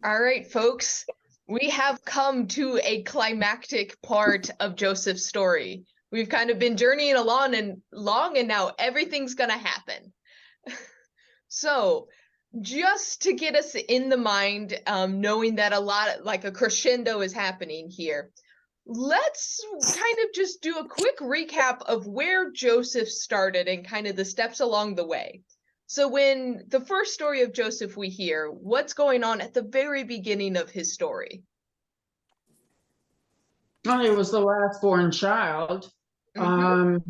All right, folks, we have come to a climactic part of Joseph's story. We've kind of been journeying along and now everything's gonna happen. So, just to get us in the mind, knowing that like a crescendo is happening here, let's kind of just do a quick recap of where Joseph started and kind of the steps along the way. So when the first story of Joseph we hear, what's going on at the very beginning of his story? Well, he was the last born child, and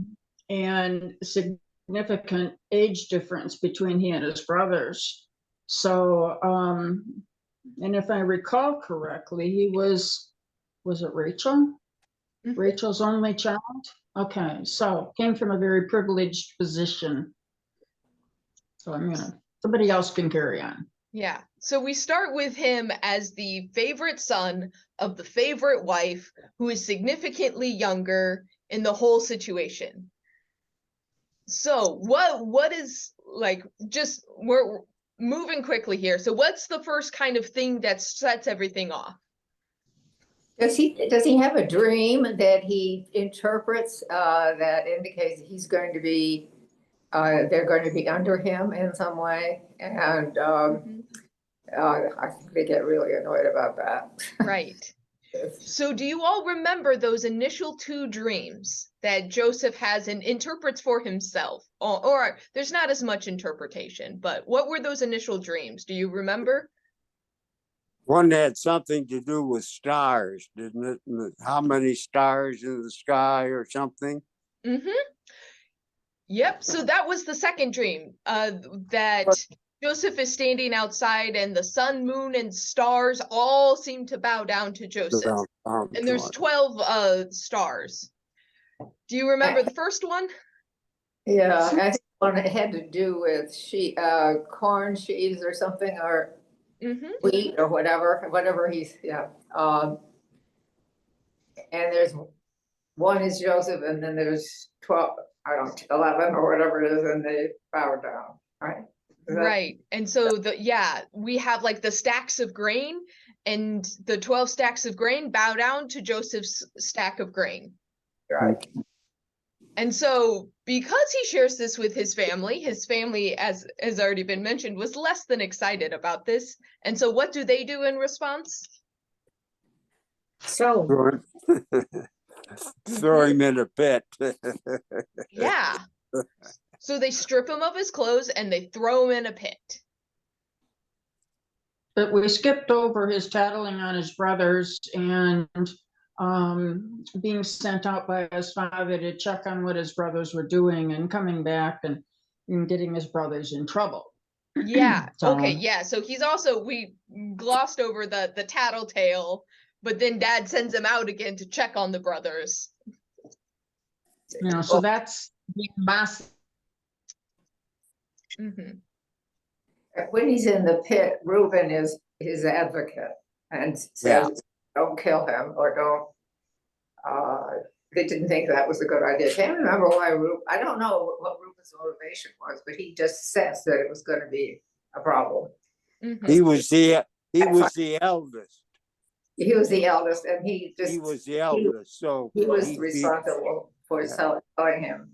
significant age difference between he and his brothers. So, and if I recall correctly, he was it Rachel? Rachel's only child? Okay, so came from a very privileged position. So somebody else can carry on. Yeah, so we start with him as the favorite son of the favorite wife, who is significantly younger in the whole situation. So what is, like, just, we're moving quickly here. So what's the first kind of thing that sets everything off? Does he have a dream that he interprets that indicates he's going to be they're going to be under him in some way, and I think they get really annoyed about that. Right. So do you all remember those initial two dreams that Joseph has and interprets for himself? Or there's not as much interpretation, but what were those initial dreams? Do you remember? One had something to do with stars, didn't it? How many stars in the sky or something? Yep, so that was the second dream, that Joseph is standing outside and the sun, moon, and stars all seem to bow down to Joseph. And there's 12 stars. Do you remember the first one? Yeah, I think one had to do with corn sheaves or something, or wheat or whatever he's, and there's one is Joseph, and then there's 12, 11 or whatever it is, and they bow down, right? Right. And so we have like the stacks of grain, and the 12 stacks of grain bow down to Joseph's stack of grain. Right. And so because he shares this with his family, as has already been mentioned, was less than excited about this. And so what do they do in response? So throw him in a pit. Yeah. So they strip him of his clothes and they throw him in a pit. But we skipped over his tattling on his brothers and being sent out by his father to check on what his brothers were doing and coming back and getting his brothers in trouble. Yeah. Okay. Yeah. So he's also, we glossed over the tattletale, but then Dad sends him out again to check on the brothers. So that's the massive. When he's in the pit, Reuben is his advocate and says, don't kill him, or don't, they didn't think that was a good idea. I can't remember why I don't know what Reuben's motivation was, but he just sensed that it was going to be a problem. He was the eldest. He was the eldest, and he was the eldest, so he was responsible for selling him.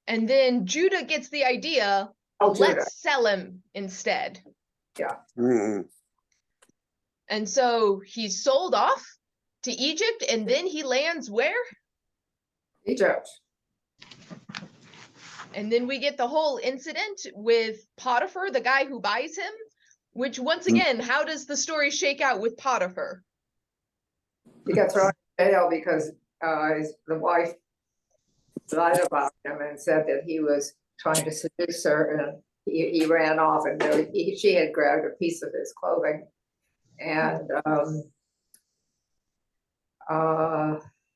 And then Judah gets the idea, let's sell him instead. And so he's sold off to Egypt, and then he lands where? Egypt. And then we get the whole incident with Potiphar, the guy who buys him, which, once again, how does the story shake out with Potiphar? He got thrown in jail because the wife lied about him and said that he was trying to seduce her, and he ran off, and she had grabbed a piece of his clothing. And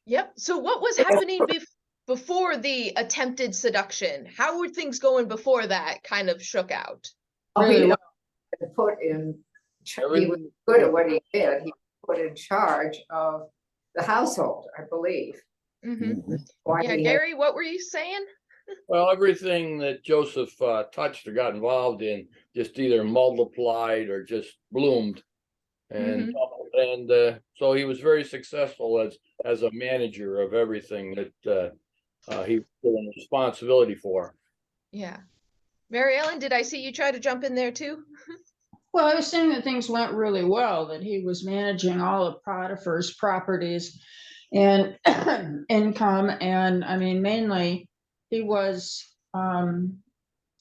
yep. So what was happening before the attempted seduction? How were things going before that kind of shook out? He was good at what he did. He was put in charge of the household, I believe. Yeah, Gary, what were you saying? Well, everything that Joseph touched or got involved in just either multiplied or just bloomed. And so he was very successful as a manager of everything that he was given responsibility for. Yeah. Mary Ellen, did I see you try to jump in there too? Well, I was saying that things went really well, that he was managing all of Potiphar's properties and income. And I mean, mainly he was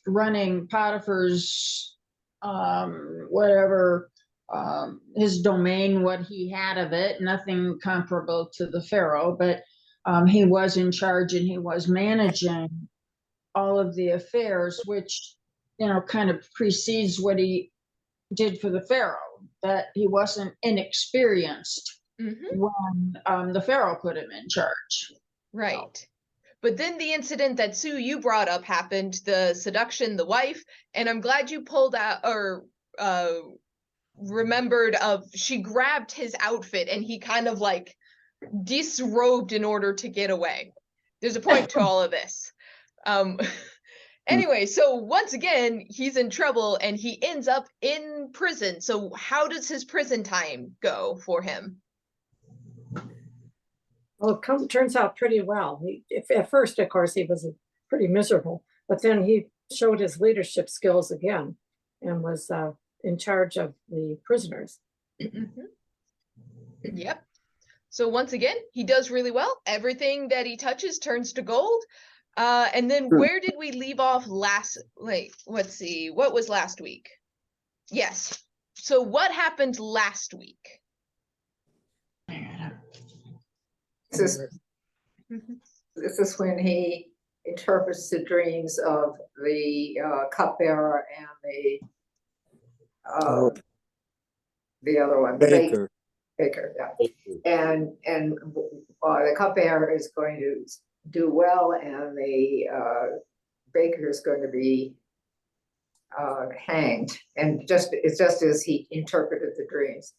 running Potiphar's whatever, his domain, what he had of it, nothing comparable to the Pharaoh, but he was in charge and he was managing all of the affairs, which, you know, kind of precedes what he did for the Pharaoh, that he wasn't inexperienced when the Pharaoh put him in charge. Right. But then the incident that Sue, you brought up happened, the seduction, the wife, and I'm glad you pulled out or remembered of she grabbed his outfit and he kind of like disrobed in order to get away. There's a point to all of this. Anyway, so once again, he's in trouble and he ends up in prison. So how does his prison time go for him? Well, it turns out pretty well. At first, of course, he was pretty miserable, but then he showed his leadership skills again and was in charge of the prisoners. Yep. So once again, he does really well. Everything that he touches turns to gold. And then where did we leave off last? Like, let's see, what was last week? Yes. So what happened last week? This is when he interprets the dreams of the cupbearer and the other one, Baker. Baker, yeah. And the cupbearer is going to do well, and the baker is going to be hanged. And it's just as he interpreted the dreams.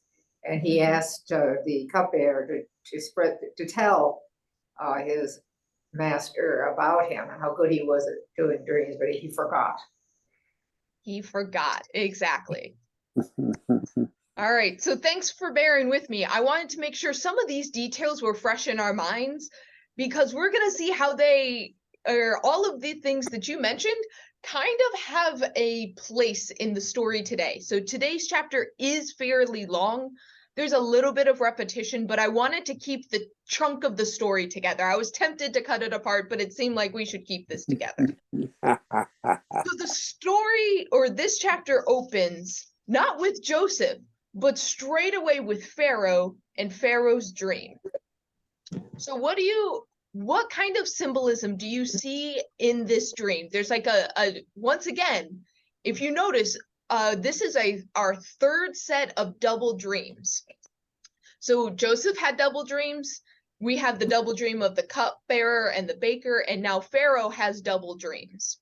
And he asked the cupbearer to tell his master about him and how good he was at doing dreams, but he forgot. He forgot, exactly. All right, so thanks for bearing with me. I wanted to make sure some of these details were fresh in our minds, because we're going to see how all of the things that you mentioned kind of have a place in the story today. So today's chapter is fairly long. There's a little bit of repetition, but I wanted to keep the chunk of the story together. I was tempted to cut it apart, but it seemed like we should keep this together. So the story, or this chapter, opens not with Joseph, but straight away with Pharaoh and Pharaoh's dream. So what kind of symbolism do you see in this dream? There's like once again, if you notice, this is our third set of double dreams. So Joseph had double dreams. We have the double dream of the cupbearer and the baker, and now Pharaoh has double dreams.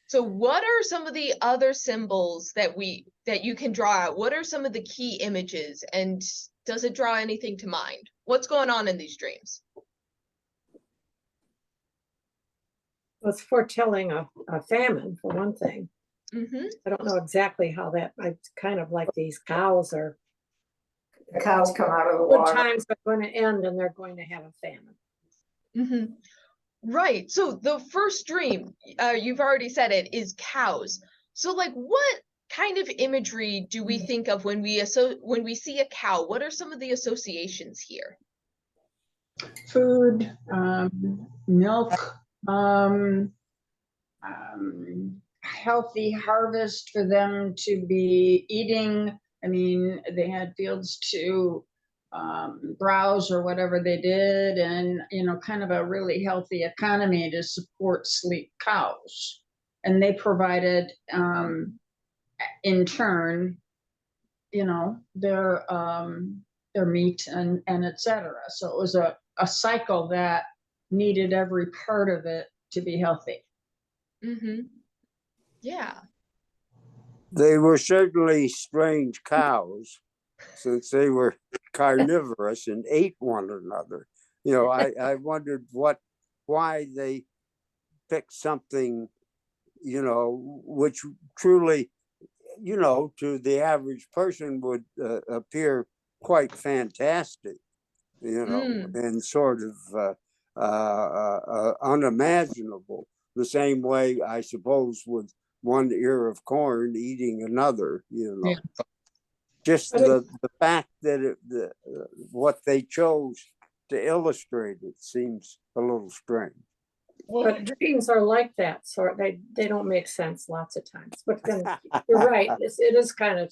So what are some of the other symbols that you can draw out? What are some of the key images, and does it draw anything to mind? What's going on in these dreams? Well, it's foretelling a famine, for one thing. I don't know exactly how that, it's kind of like these cows are. The cows come out of the Good water. times are going to end and they're going to have a famine. Right. So the first dream, you've already said it, is cows. So like what kind of imagery do we think of when we see a cow? What are some of the associations here? Food, milk, healthy harvest for them to be eating. I mean, they had fields to browse or whatever they did, and kind of a really healthy economy to support sleek cows. And they provided in turn their meat and etc. So it was a cycle that needed every part of it to be healthy. Yeah. They were certainly strange cows, since they were carnivorous and ate one another. I wondered why they pick something, you know, which truly, you know, to the average person would appear quite fantastic, you know, Mm. and sort of unimaginable. The same way, I suppose, with one ear of corn eating another, you know. Yeah. Just But it- the fact that what they chose to illustrate it seems a little strange. But dreams are like that, so they don't make sense lots of times. But then you're right, it is kind of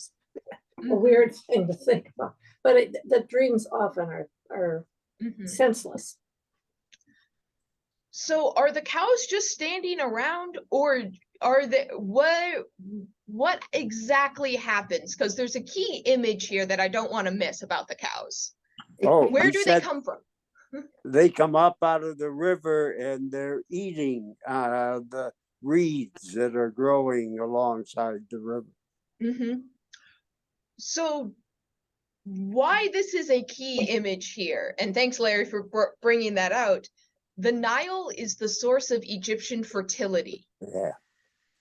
a weird thing to think about. But the dreams often are Mhm. senseless. So are the cows just standing around, or are they what exactly happens? Because there's a key image here that I don't want to miss about the cows. Oh, Where you do they said come from? they come up out of the river and they're eating the reeds that are growing alongside the river. Mm-hmm. So why this is a key image here, and thanks Larry for bringing that out. The Nile is the source of Egyptian fertility. Yeah.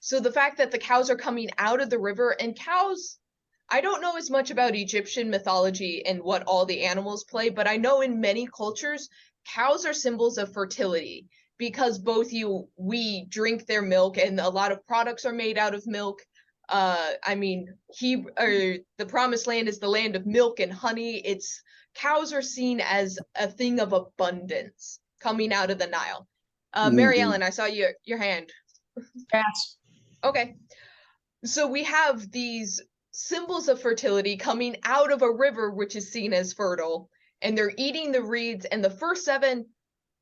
So the fact that the cows are coming out of the river, and cows, I don't know as much about Egyptian mythology and what all the animals play, but I know in many cultures, cows are symbols of fertility because we drink their milk, and a lot of products are made out of milk. I mean, the Promised Land is the land of milk and honey. Cows are seen as a thing of abundance coming out of the Nile. Mary Mhm. Ellen, I saw your hand. That's Okay. So we have these symbols of fertility coming out of a river which is seen as fertile, and they're eating the reeds, and the first 7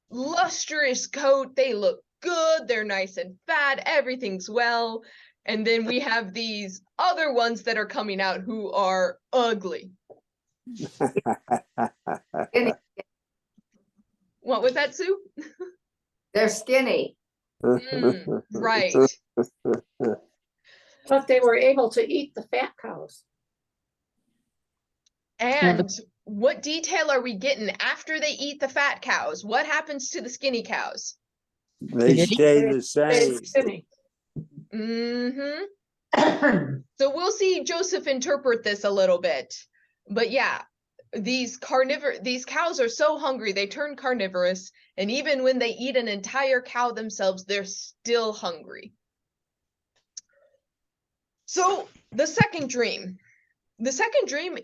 lustrous coat, they look good, they're nice and fat, everything's well. And then we have these other ones that are coming out who are ugly. Skinny. What was that, Sue? They're skinny. Right. But they were able to eat the fat cows. And what detail are we getting after they eat the fat cows? What happens to the skinny cows? They stay the They same. skinny. Mm-hmm. So we'll see Joseph interpret this a little bit. But yeah, these cows are so hungry, they turn carnivorous, and even when they eat an entire cow themselves, they're still hungry. So the second dream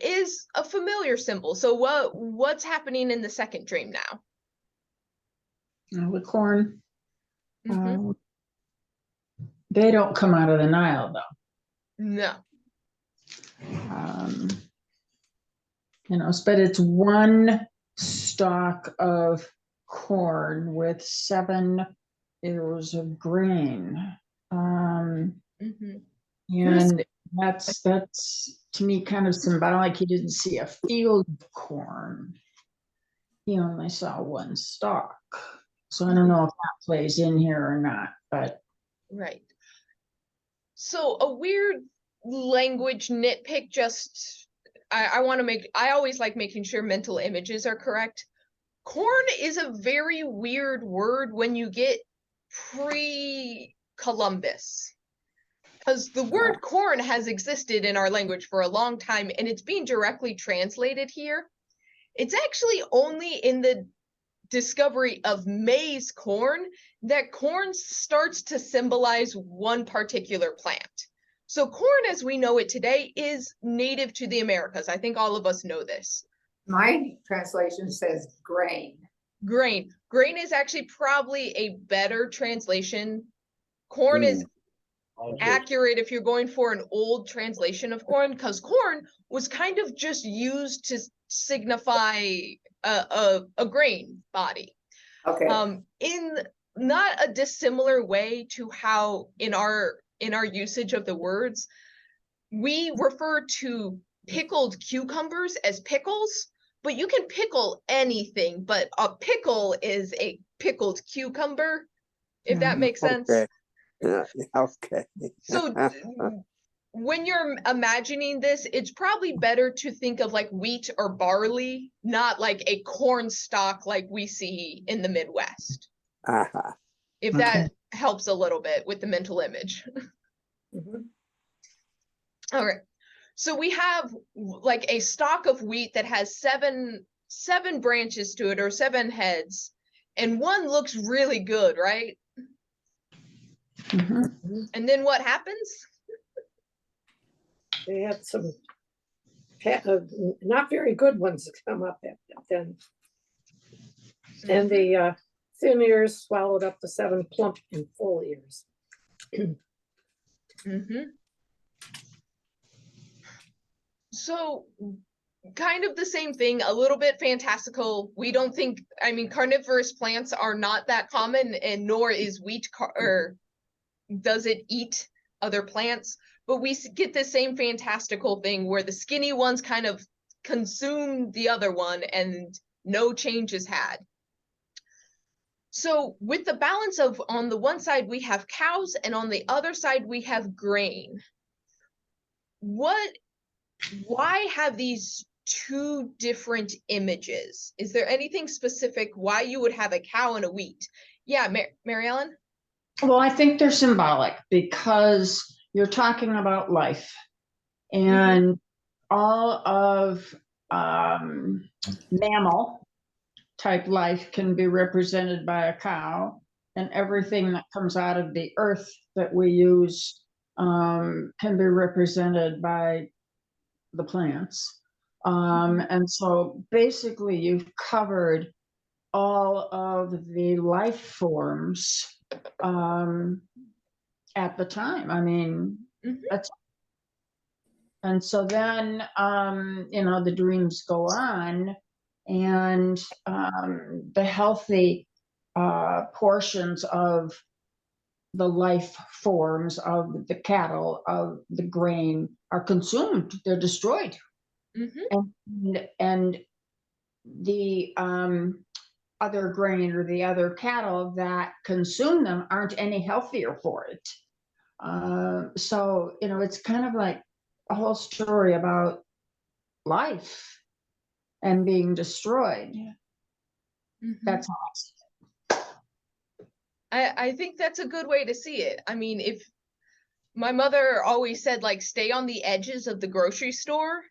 is a familiar symbol. So what's happening in the second dream now? the corn. Mhm. They don't come out of the Nile though. No. You know, but it's one stalk of corn with 7 ears of grain. Mhm. And that's to me kind of symbolic. He didn't see a field of corn. He only saw one stalk. So I don't know if that plays in here or not, but Right. So a weird language nitpick, just I always like making sure mental images are correct. Corn is a very weird word when you get pre-Columbus. Because the word corn has existed in our language for a long time, and it's being directly translated here. It's actually only in the discovery of maize corn that corn starts to symbolize one particular plant. So corn as we know it today is native to the Americas. I think all of us know this. My translation says grain. Grain is actually probably a better translation. Corn is accurate if you're going for an old translation of corn, because corn was kind of just used to signify a grain body. Okay. In not a dissimilar way to how in our usage of the words, we refer to pickled cucumbers as pickles, but you can pickle anything, but a pickle is a pickled cucumber, if that makes sense. Okay. Okay. So when you're imagining this, it's probably better to think of like wheat or barley, not like a corn stalk like we see in the Midwest. Uh-huh. If Okay. that helps a little bit with the mental image. Mhm. All right. So we have like a stalk of wheat that has seven branches to it, or 7 heads, and one looks really good, right? Mhm. And then what happens? They had some not very good ones come up then. And the thin ears swallowed up the 7 plump and full ears. So kind of the same thing, a little bit fantastical. We don't think, I mean, carnivorous plants are not that common, and nor is wheat or does it eat other plants, but we get the same fantastical thing where the skinny ones kind of consume the other one and no change is had. So with the balance of, on the one side we have cows and on the other side we have grain, why have these 2 different images? Is there anything specific why you would have a cow and a wheat? Yeah, Mary Ellen? Well, I think they're symbolic because you're talking about life, and all of mammal type life can be represented by a cow, and everything that comes out of the earth that we use can be represented by the plants. And so basically you've covered all of the life forms at the time. I mean, that's, and so then the dreams go on, and the healthy portions of the life forms of the cattle, of the grain, are consumed, they're destroyed. And the other grain or the other cattle that consume them aren't any healthier for it. So, it's kind of like a whole story about life and being destroyed. That's awesome. I think that's a good way to see it. I mean, if my mother always said, like, stay on the edges of the grocery store,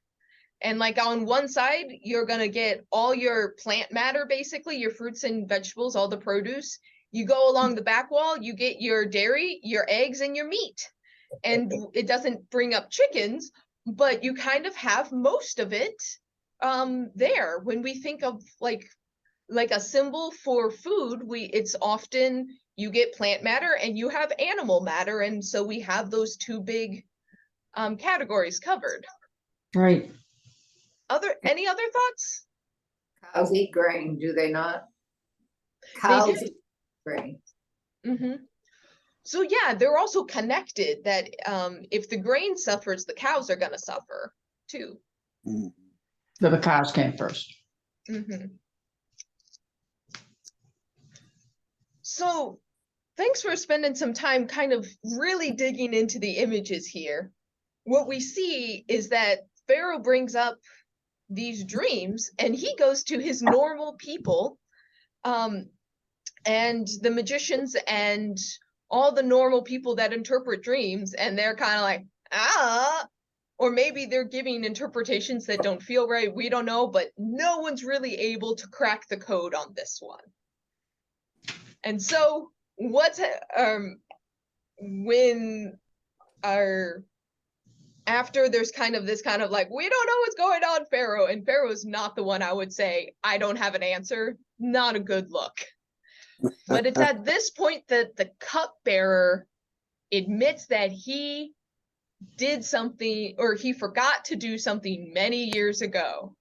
and like on one side you're gonna get all your plant matter, basically your fruits and vegetables, all the produce. You go along the back wall, you get your dairy, your eggs, and your meat, and it doesn't bring up chickens, but you kind of have most of it there. When we think of like a symbol for food, it's often you get plant matter and you have animal matter, and so we have those 2 big categories covered. Right. Any other thoughts? Cows eat grain, do they not? Cows eat grain. So yeah, they're also connected, that if the grain suffers, the cows are gonna suffer too. So the cows came first. So thanks for spending some time kind of really digging into the images here. What we see is that Pharaoh brings up these dreams and he goes to his normal people, and the magicians and all the normal people that interpret dreams, and they're kind of like, or maybe they're giving interpretations that don't feel right. We don't know, but no one's really able to crack the code on this one. And so after there's kind of this kind of like, we don't know what's going on, Pharaoh, and Pharaoh's not the one I would say, I don't have an answer. Not a good look. But it's at this point that the cupbearer admits that he did something, or he forgot to do something many years ago.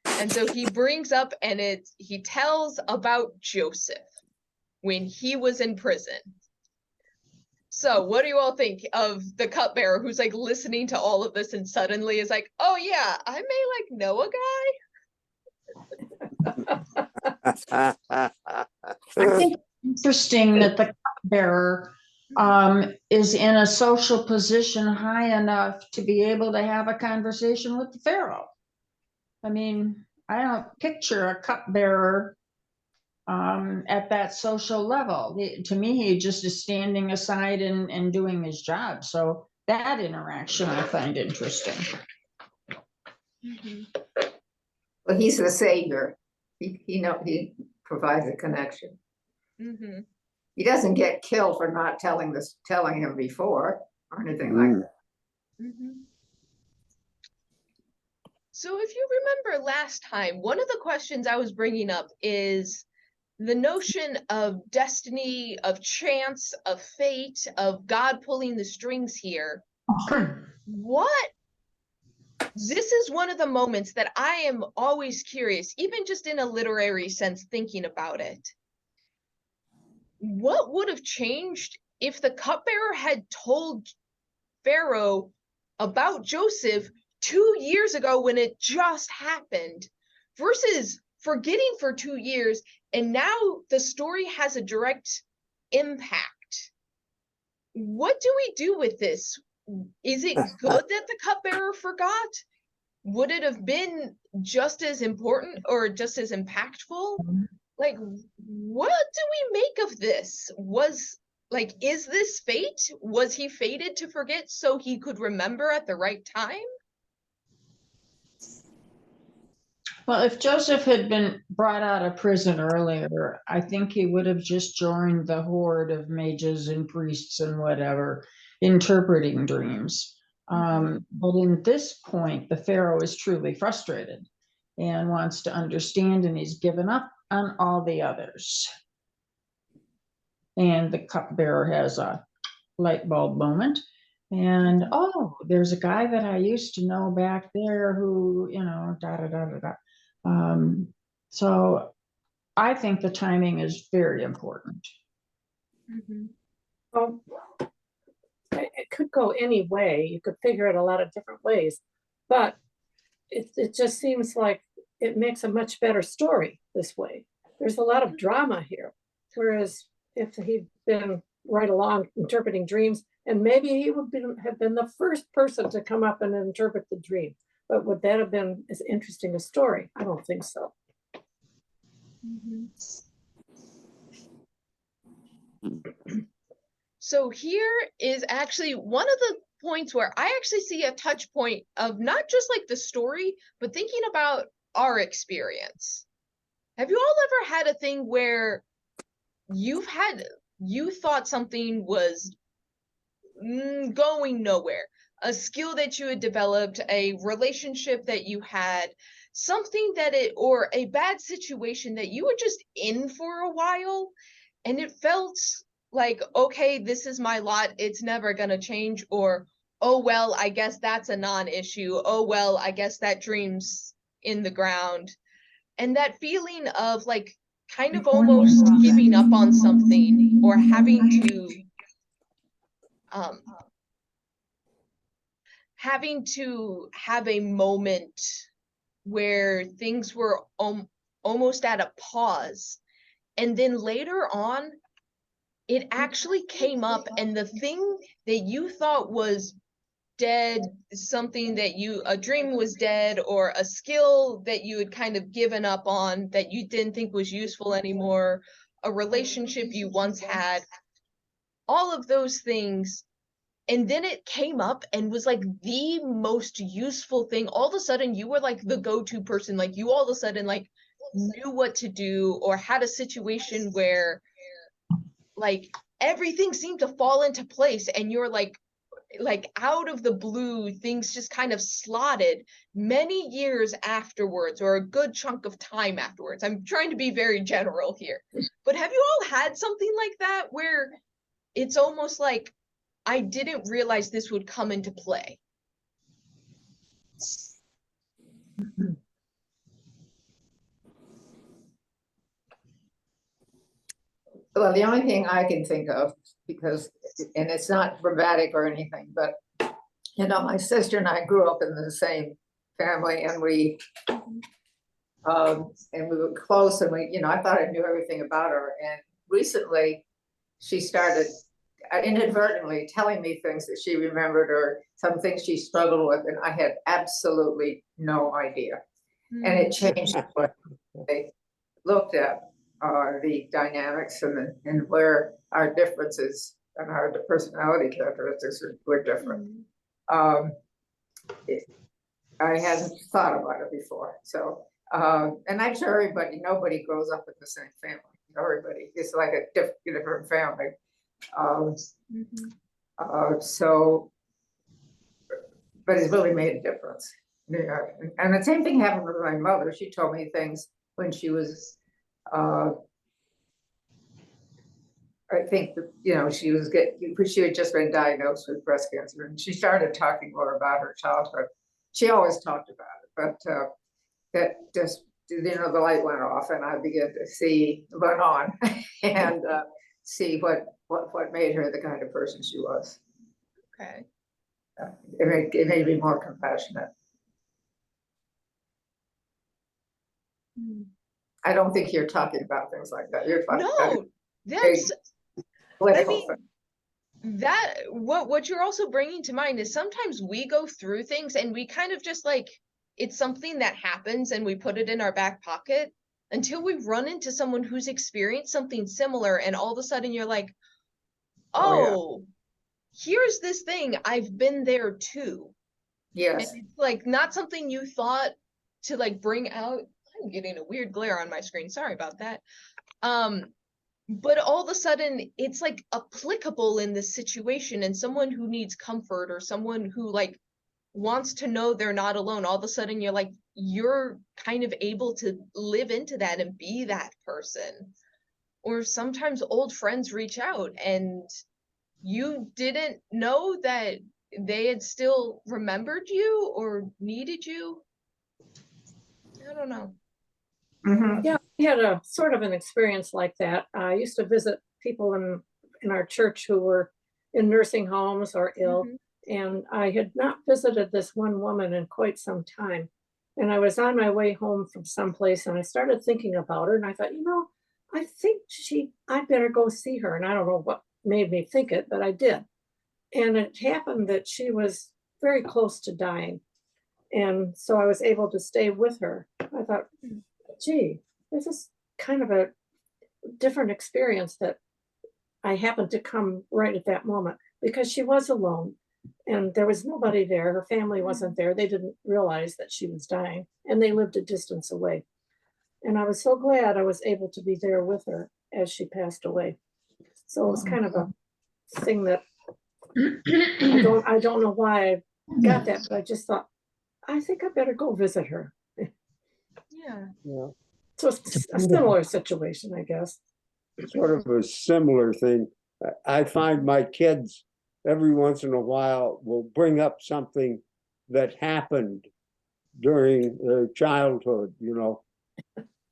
And so he brings up, and he tells about Joseph when he was in prison. So what do you all think of the cupbearer who's like listening to all of this and suddenly is like, oh yeah, I may like know a guy? I think it's interesting that the cupbearer is in a social position high enough to be able to have a conversation with the Pharaoh. I mean, I don't picture a cupbearer at that social level. To me, he just is standing aside and doing his job. So that interaction I find interesting. Well, he's the savior. He provides a connection. He doesn't get killed for not telling him before or anything like that. So if you remember last time, one of the questions I was bringing up is the notion of destiny, of chance, of fate, of God pulling the strings here. This is one of the moments that I am always curious, even just in a literary sense, thinking about it. What would have changed if the cupbearer had told Pharaoh about Joseph 2 years ago when it just happened, versus forgetting for 2 years, and now the story has a direct impact? What do we do with this? Is it good that the cupbearer forgot? Would it have been just as important or just as impactful? Like, what do we make of this? Is this fate? Was he fated to forget so he could remember at the right time? Well, if Joseph had been brought out of prison earlier, I think he would have just joined the horde of mages and priests and whatever, interpreting dreams. But in this point, the Pharaoh is truly frustrated and wants to understand, and he's given up on all the others. And the cupbearer has a light bulb moment. And, oh, there's a guy that I used to know back there who, so I think the timing is very important. Well, it could go any way. You could figure it a lot of different ways, but it just seems like it makes a much better story this way. There's a lot of drama here. Whereas if he'd been right along interpreting dreams, and maybe he would have been the first person to come up and interpret the dream. But would that have been as interesting a story? I don't think so. So here is actually one of the points where I actually see a touch point of not just like the story, but thinking about our experience. Have you all ever had a thing where you thought something was going nowhere? A skill that you had developed, a relationship that you had, something or a bad situation that you were just in for a while, and it felt like, okay, this is my lot, it's never gonna change, or, oh, well, I guess that's a non-issue, oh, well, I guess that dream's in the ground. And that feeling of like kind of almost giving up on something, or having to have a moment where things were almost at a pause, and then later on it actually came up, and the thing that you thought was dead, something that a dream was dead, or a skill that you had kind of given up on that you didn't think was useful anymore, a relationship you once had, all of those things. And then it came up and was like the most useful thing. All of a sudden you were like the go-to person. Like you all of a sudden like knew what to do, or had a situation where like everything seemed to fall into place, and you're like out of the blue, things just kind of slotted many years afterwards, or a good chunk of time afterwards. I'm trying to be very general here, but have you all had something like that where it's almost like, I didn't realize this would come into play? Well, the only thing I can think of, and it's not dramatic or anything, but my sister and I grew up in the same family, and we were close, and I thought I knew everything about her. And recently she started inadvertently telling me things that she remembered, or some things she struggled with, and I had absolutely no idea. And it changed what I looked at. the dynamics and where our differences and our personality characteristics were different. I hadn't thought about it before. So, and I'm sure nobody grows up in the same family. Everybody is like a different family. So, but it's really made a difference. Yeah. And the same thing happened with my mother. She told me things when she was, I think, she had just been diagnosed with breast cancer, and she started talking more about her childhood. She always talked about it, but that just, the light went off, and I began to went on and see what made her the kind of person she was. Okay. It made me more compassionate. I don't think you're talking about things like that. You're talking about that's political thing. That what you're also bringing to mind is sometimes we go through things and we kind of just like, it's something that happens and we put it in our back pocket until we run into someone who's experienced something similar, and all of a sudden you're like, oh, here's this thing, I've been there too. Yes. And it's like not something you thought to like bring out. I'm getting a weird glare on my screen, sorry about that. But all of a sudden it's like applicable in this situation, and someone who needs comfort or someone who like wants to know they're not alone, all of a sudden you're kind of able to live into that and be that person. Or sometimes old friends reach out and you didn't know that they had still remembered you or needed you. I don't know. Yeah, we had a sort of an experience like that. I used to visit people in our church who were in nursing homes or ill, and I had not visited this one woman in quite some time. And I was on my way home from someplace, and I started thinking about her, and I thought, I think I better go see her. And I don't know what made me think it, but I did. And it happened that she was very close to dying. And so I was able to stay with her. I thought, gee, this is kind of a different experience that I happened to come right at that moment, because she was alone and there was nobody there. Her family wasn't there. They didn't realize that she was dying, and they lived a distance away. And I was so glad I was able to be there with her as she passed away. So it was kind of a thing that I don't know why I got that, but I just thought, I think I better go visit her. Yeah. So it's a similar situation, I guess. Sort of a similar thing. I find my kids every once in a while will bring up something that happened during their childhood,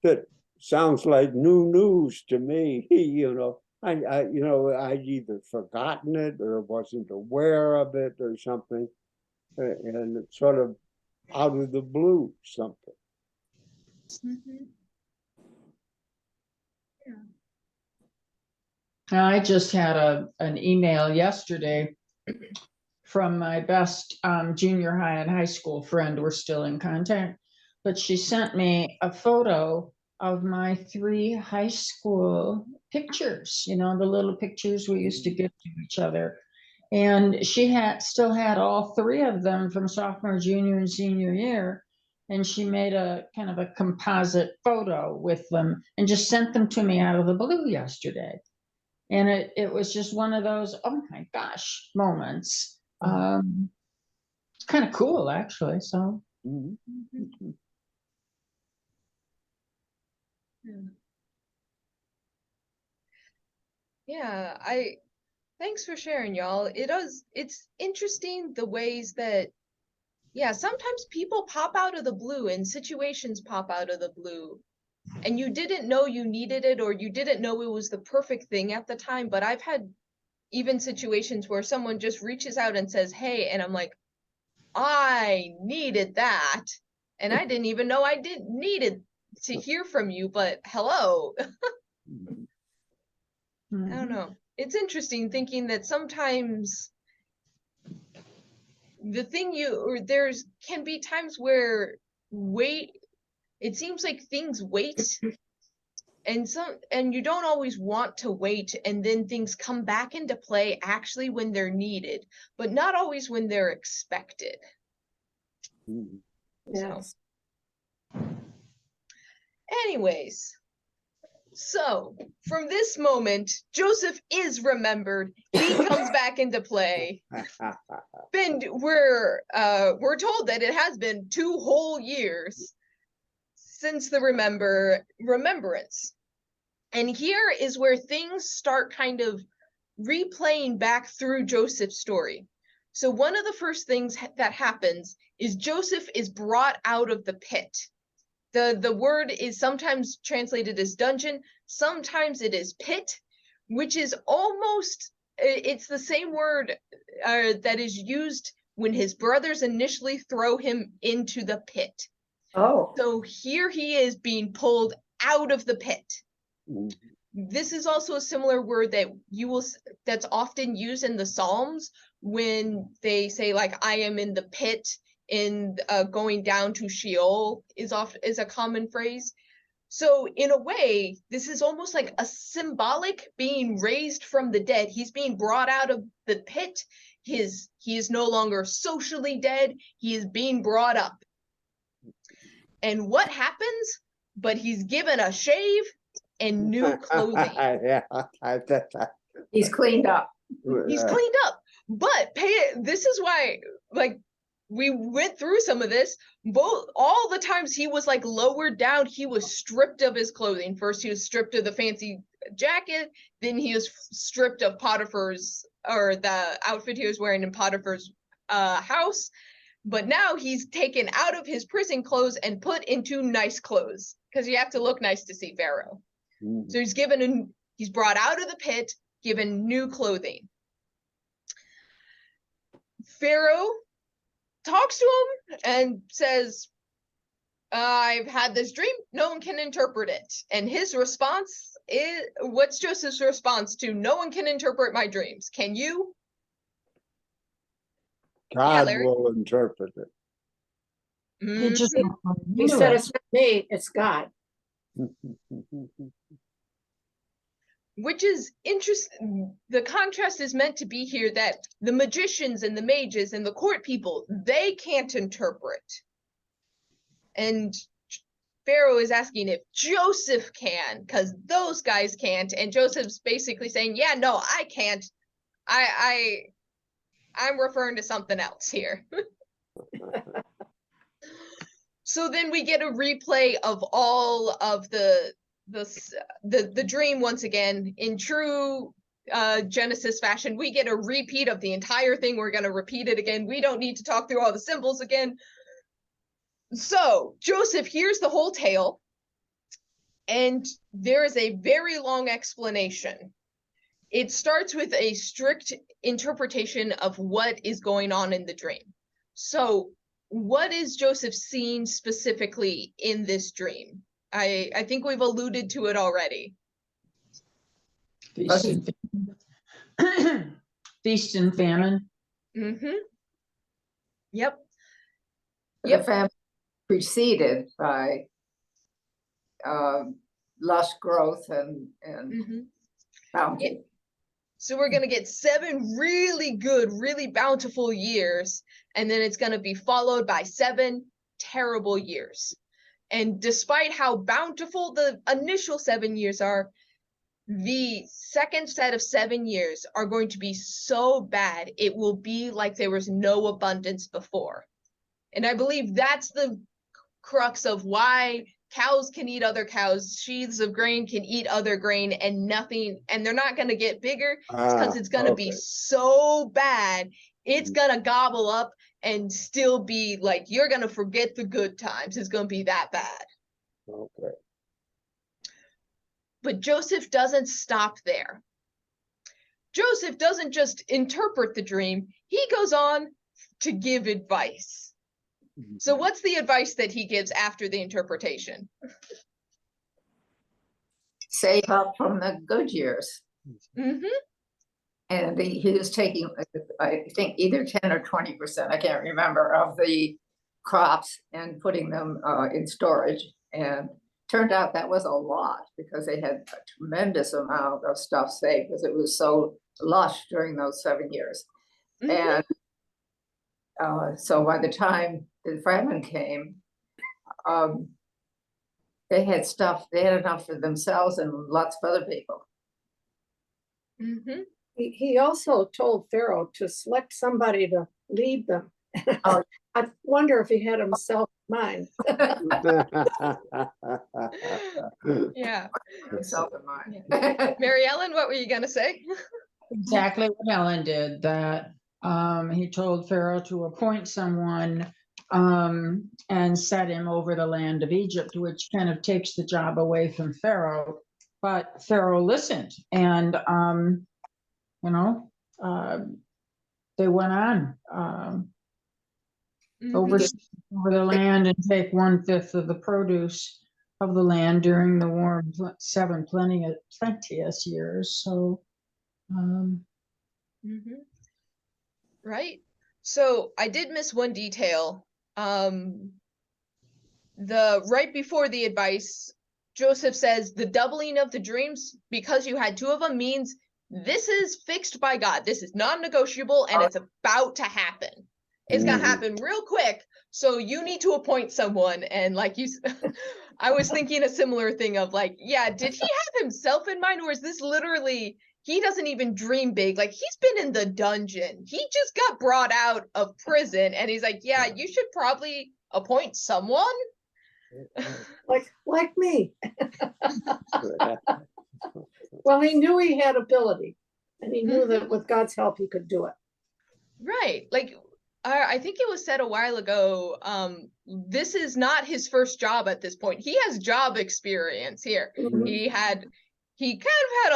that sounds like new news to me. I'd either forgotten it or wasn't aware of it or something, and it's sort of out of the blue something. I just had an email yesterday from my best junior high and high school friend. We're still in contact, but she sent me a photo of my 3 high school pictures, the little pictures we used to give to each other. And she still had all 3 of them from sophomore, junior, and senior year. And she made a kind of a composite photo with them and just sent them to me out of the blue yesterday. And it was just one of those, oh my gosh, moments. It's kind of cool, actually. So. Yeah, thanks for sharing, y'all. It's interesting the ways that, sometimes people pop out of the blue and situations pop out of the blue, and you didn't know you needed it, or you didn't know it was the perfect thing at the time. But I've had even situations where someone just reaches out and says, hey, and I'm like, I needed that. And I didn't even know I needed to hear from you, but hello. I don't know. It's interesting thinking that sometimes there's can be times where it seems like things wait And you don't always want to wait, and then things come back into play actually when they're needed, but not always when they're expected. Mhm. Yes. Anyways, so from this moment, Joseph is remembered. He comes back into play. And we're told that it has been 2 whole years since the remembrance. And here is where things start kind of replaying back through Joseph's story. So one of the first things that happens is Joseph is brought out of the pit. The word is sometimes translated as dungeon, sometimes it is pit, which is almost, it's the same word that is used when his brothers initially throw him into the pit. Oh, So here he is being pulled out of the pit. Mhm. This is also a similar word that that's often used in the Psalms when they say, like, I am in the pit, in going down to Sheol is a common phrase. So in a way, this is almost like a symbolic being raised from the dead. He's being brought out of the pit. He is no longer socially dead. He is being brought up. And what happens? But he's given a shave and new clothing. Yeah, he's cleaned up. He's cleaned up. But this is why, like, we went through some of this. All the times he was like lowered down, he was stripped of his clothing. First, he was stripped of the fancy jacket. Then he was stripped of Potiphar's, or the outfit he was wearing in Potiphar's house. But now he's taken out of his prison clothes and put into nice clothes, because you have to look nice to see Pharaoh. Mhm. So he's brought out of the pit, given new clothing. Pharaoh talks to him and says, I've had this dream, no one can interpret it. And his response is, what's Joseph's response to, no one can interpret my dreams? Can you? God Larry. will interpret it. He just He said, it's not me, it's God. Which is interesting. The contrast is meant to be here that the magicians and the mages and the court people, they can't interpret. And Pharaoh is asking if Joseph can, because those guys can't. And Joseph's basically saying, yeah, no, I can't. I'm referring to something else here. So then we get a replay of all of the dream once again in true Genesis fashion. We get a repeat of the entire thing. We're going to repeat it again. We don't need to talk through all the symbols again. So Joseph hears the whole tale, and there is a very long explanation. It starts with a strict interpretation of what is going on in the dream. So what is Joseph seeing specifically in this dream? I think we've alluded to it already. Feast and famine. Mm-hmm. Yep. The famine preceded by lush growth and Mm-hmm. bounty. So we're going to get 7 really good, really bountiful years, and then it's going to be followed by 7 terrible years. And despite how bountiful the initial 7 years are, the second set of 7 years are going to be so bad, it will be like there was no abundance before. And I believe that's the crux of why cows can eat other cows, sheaves of grain can eat other grain, and nothing, and they're not going to get bigger, because it's going to be so bad, it's going to gobble up and still be like, you're going to forget the good times. It's going to be that bad. Okay. But Joseph doesn't stop there. Joseph doesn't just interpret the dream, he goes on to give advice. So what's the advice that he gives after the interpretation? Save up from the good years. Mm-hmm. And he was taking, I think, either 10 or 20%, I can't remember, of the crops and putting them in storage and turned out that was a lot because they had a tremendous amount of stuff saved because it was so lush during those 7 years. Mhm. And so by the time the famine came, they had enough for themselves and lots of other people. Mhm. He also told Pharaoh to select somebody to lead them. Oh. I wonder if he had himself in mind. Yeah. Himself in mind. Mary Ellen, what were you gonna say? Exactly what Ellen did, that he told Pharaoh to appoint someone and set him over the land of Egypt, which kind of takes the job away from Pharaoh. But Pharaoh listened, and you know, they went on Mhm. over the land and take 1/5 of the produce of the land during the warm 7 plenteous years. So Mhm. Right. So I did miss one detail. The right before the advice, Joseph says the doubling of the dreams because you had 2 of them means this is fixed by God. This is non-negotiable and it's about to happen. It's gonna happen real quick. So you need to appoint someone. And like you, I was thinking a similar thing of like, yeah, did he have himself in mind, or is this literally? He doesn't even dream big. Like he's been in the dungeon. He just got brought out of prison and he's like, yeah, you should probably appoint someone. Like me. Well, he knew he had ability, and he knew that with God's help he could do it. Right. Like I think it was said a while ago, this is not his first job at this point. He has job experience here. Mhm. He kind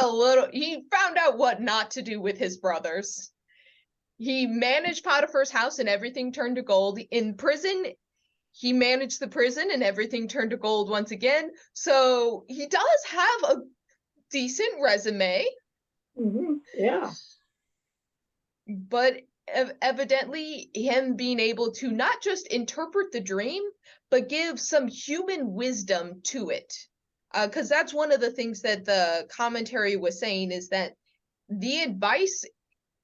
of he found out what not to do with his brothers. He managed Potiphar's house and everything turned to gold. In prison, he managed the prison and everything turned to gold once again. So he does have a decent resume. Mhm. Yeah. But evidently him being able to not just interpret the dream, but give some human wisdom to it. Because that's one of the things that the commentary was saying, is that the advice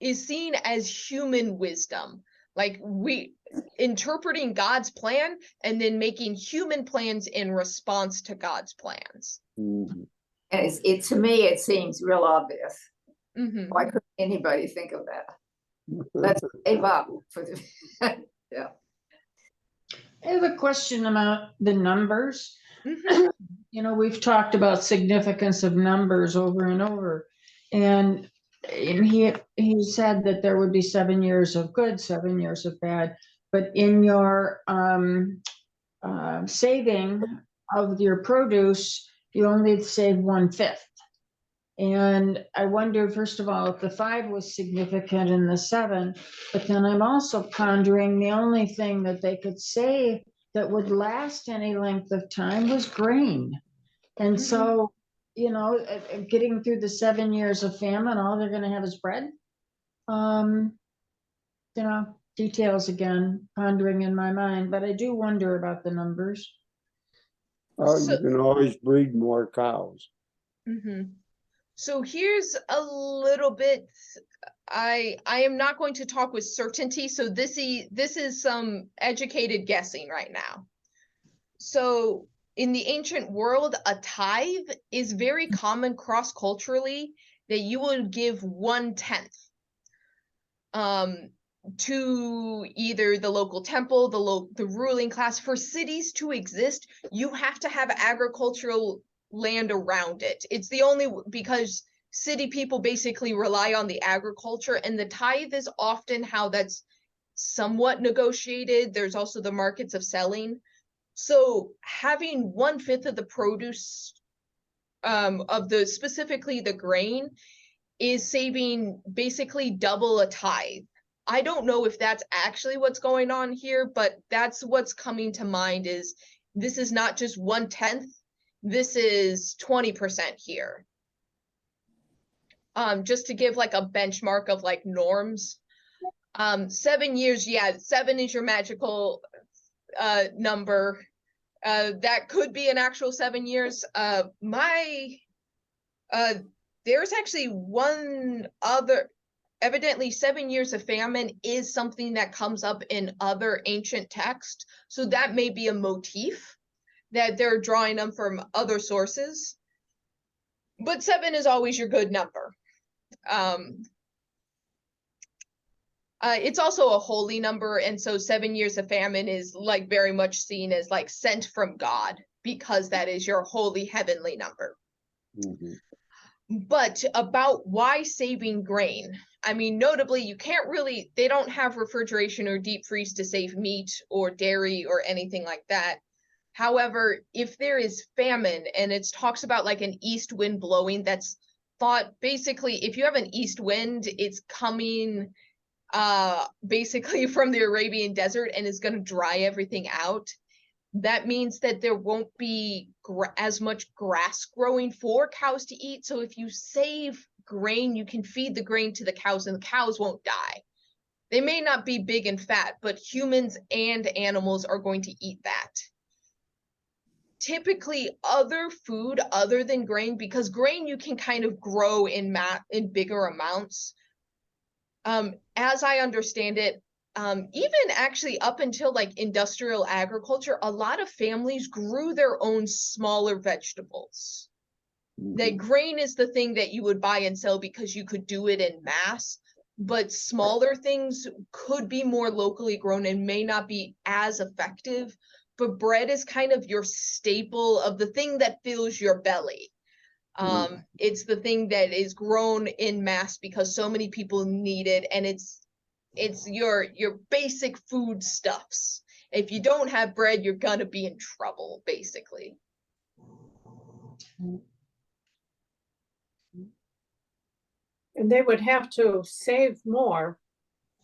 is seen as human wisdom. Like we interpreting God's plan and then making human plans in response to God's plans. And to me, it seems real obvious. Mhm. Why couldn't anybody think of that? Let's save up for the yeah. I have a question about the numbers. Mhm. You know, we've talked about significance of numbers over and over, and he said that there would be 7 years of good, 7 years of bad, but in your saving of your produce, you only save 1/5. And I wonder, first of all, if the 5 was significant in the 7, but then I'm also pondering the only thing that they could say that would last any length of time was grain. And so, you know, getting through the 7 years of famine, all they're going to have is bread. You know, details again, pondering in my mind, but I do wonder about the numbers. Oh, you can always breed more cows. Mhm. So here's a little bit. I am not going to talk with certainty, so this is some educated guessing right now. So in the ancient world, a tithe is very common cross-culturally, that you would give 1/10 to either the local temple, the ruling class. For cities to exist, you have to have agricultural land around it. It's the only, because city people basically rely on the agriculture, and the tithe is often how that's somewhat negotiated. There's also the markets of selling. So having 1/5 of the produce of the specifically the grain is saving basically double a tithe. I don't know if that's actually what's going on here, but that's what's coming to mind. Is this is not just 1/10, this is 20% here. Just to give like a benchmark of like norms. 7 years, yeah, 7 is your magical number. That could be an actual 7 years. There's actually one other, evidently 7 years of famine is something that comes up in other ancient texts. So that may be a motif that they're drawing them from other sources. But 7 is always your good number. It's also a holy number, and so 7 years of famine is like very much seen as like sent from God, because that is your holy heavenly number. Mhm. But about why saving grain, I mean, notably, you can't really, they don't have refrigeration or deep freeze to save meat or dairy or anything like that. However, if there is famine, and it talks about like an east wind blowing, that's thought basically, if you have an east wind, it's coming basically from the Arabian desert and is going to dry everything out. That means that there won't be as much grass growing for cows to eat. So if you save grain, you can feed the grain to the cows and the cows won't die. They may not be big and fat, but humans and animals are going to eat that. Typically other food other than grain, because grain you can kind of grow in bigger amounts. As I understand it, even actually up until like industrial agriculture, a lot of families grew their own smaller vegetables. That grain is the thing that you would buy and sell because you could do it in mass, but smaller things could be more locally grown and may not be as effective. But bread is kind of your staple of the thing that fills your belly. It's the thing that is grown in mass because so many people need it, and it's your basic foodstuffs. If you don't have bread, you're gonna be in trouble, basically. And they would have to save more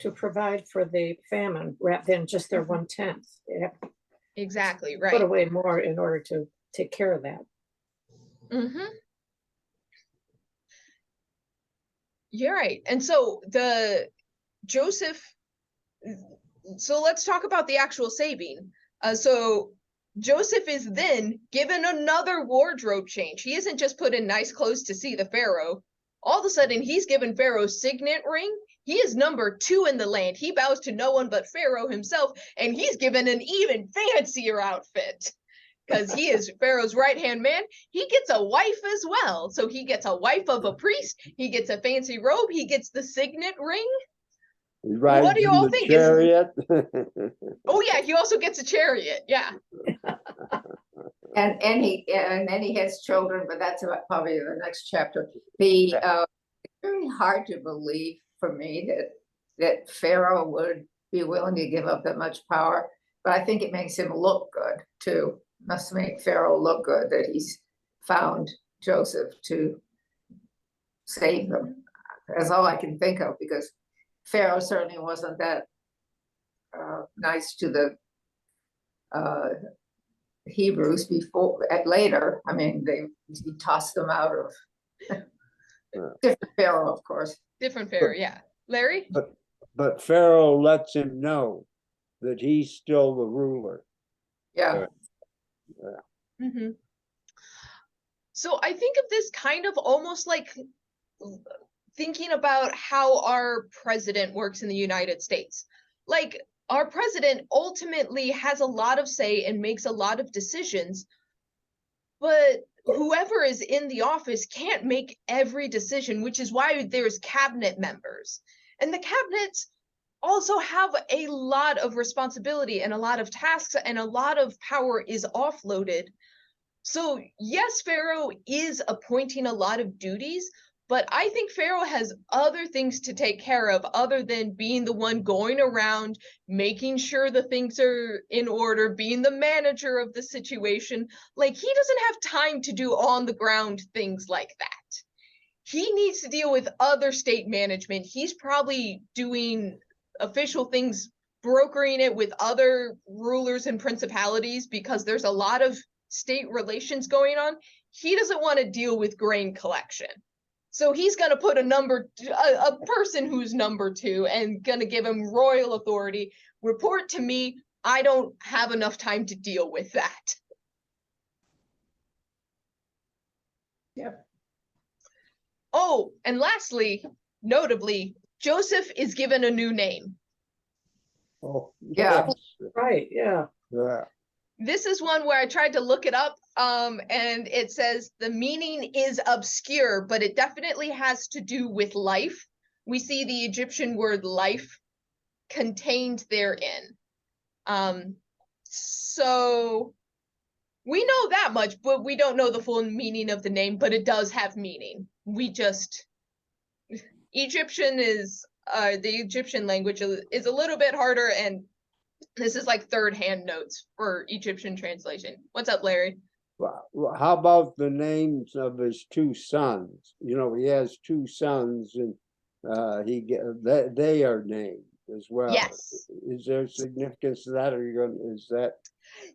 to provide for the famine rather than just their 1/10. They have to Exactly, put right. away more in order to take care of that. You're right. And so Joseph, so let's talk about the actual saving. So Joseph is then given another wardrobe change. He isn't just put in nice clothes to see the Pharaoh. All of a sudden, he's given Pharaoh's signet ring. He is number 2 in the land. He bows to no one but Pharaoh himself, and he's given an even fancier outfit because he is Pharaoh's right-hand man. He gets a wife as well. So he gets a wife of a priest. He gets a fancy robe. He gets the signet ring. He rides What do you in all the think? chariot. Oh yeah, he also gets a chariot. Yeah. And then he has children, but that's about probably the next chapter. It's very hard to believe for me that Pharaoh would be willing to give up that much power, but I think it makes him look good too. Must make Pharaoh look good that he's found Joseph to save them. That's all I can think of, because Pharaoh certainly wasn't that nice to the Hebrews before. Later, I mean, he tossed them out of different Pharaoh, of course. Different Pharaoh, yeah. Larry? But Pharaoh lets him know that he's still the ruler. Yeah. So I think of this kind of almost like thinking about how our president works in the United States. Like, our president ultimately has a lot of say and makes a lot of decisions, but whoever is in the office can't make every decision, which is why there's cabinet members. And the cabinets also have a lot of responsibility and a lot of tasks, and a lot of power is offloaded. So yes, Pharaoh is appointing a lot of duties, but I think Pharaoh has other things to take care of other than being the one going around, making sure the things are in order, being the manager of the situation. Like, he doesn't have time to do on the ground things like that. He needs to deal with other state management. He's probably doing official things, brokering it with other rulers and principalities, because there's a lot of state relations going on. He doesn't want to deal with grain collection. So he's going to put a person who's number 2 and going to give him royal authority. Report to me. I don't have enough time to deal with that. Yep. Oh, and lastly, notably, Joseph is given a new name. Oh, Yeah. yes, Right, yeah. yeah. This is one where I tried to look it up, and it says the meaning is obscure, but it definitely has to do with life. We see the Egyptian word life contained therein. So we know that much, but we don't know the full meaning of the name, but it does have meaning. Egyptian is, the Egyptian language is a little bit harder, and this is like third-hand notes for Egyptian translation. What's up, Larry? Well, how about the names of his two sons? You know, he has two sons, and they are named as well. Yes. Is there significance to that, or is that?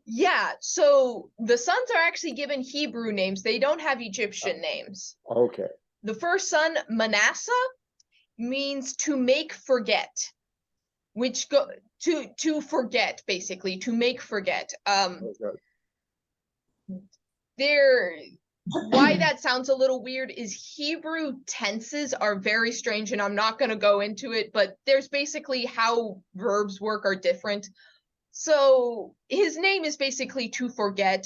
Yeah, so the sons are actually given Hebrew names. They don't have Egyptian names. Okay. The first son, Manasseh, means to make forget, which to forget, basically, to make forget. Okay. Why that sounds a little weird is Hebrew tenses are very strange, and I'm not going to go into it, but there's basically how verbs work are different. So his name is basically to forget,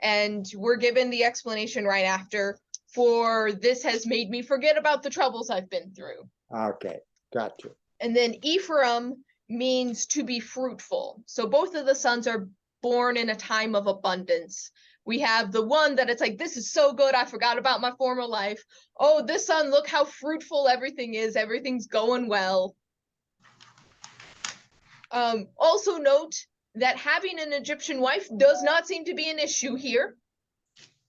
and we're given the explanation right after, for this has made me forget about the troubles I've been through. Okay, gotcha. And then Ephraim means to be fruitful. So both of the sons are born in a time of abundance. We have the one that it's like, this is so good, I forgot about my former life. Oh, this son, look how fruitful everything is. Everything's going well. Also note that having an Egyptian wife does not seem to be an issue here.